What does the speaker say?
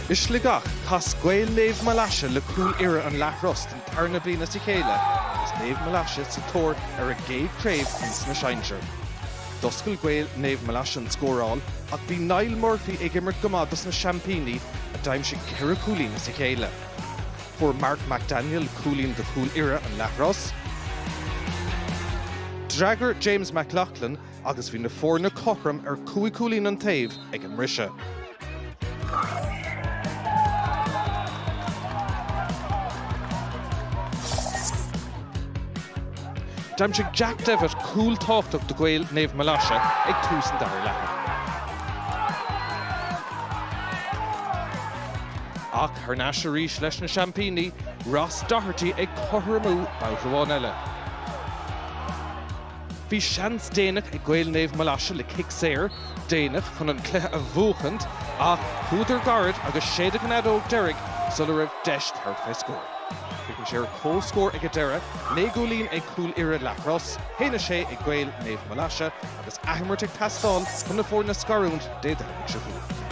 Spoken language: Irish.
Is ligach cas gweil nef malasha le cool ira an lachrost an tarna blina si chéile, is nef malasha sa tor a gay crave ins na Shainsher. Doscail gweil nef malasha an scoráil, ach bhí Niall Murphy ag immert gomadas na Champini a daim si cura coolín si chéile. For Mark McDaniel coolín de cool ira an lachrost. Dragger James McLaughlin agus bhí na fórna cochram coolín an taobh ag an risha. Daim si Jack Devitt cool táchtach de gweil nef malasha ag túsan dar lechar. Ach ar náis a rís leis na Champini, Ross Doherty ag chothramú báthróáin eile. Bhí seans déanach ag gweil nef malasha le kick séir, déanach chun an cluthe a bhuachant, ach chúdar garad agus séad an adóg Derek sul a raibh deis thart fé scór. Bhí sé cóscór ag a deire, négólín ag cool ira lachros, héna sé ag gweil nef malasha agus ahimart ag tastáil chun na fórna scarúnt dé daimh se bhuach.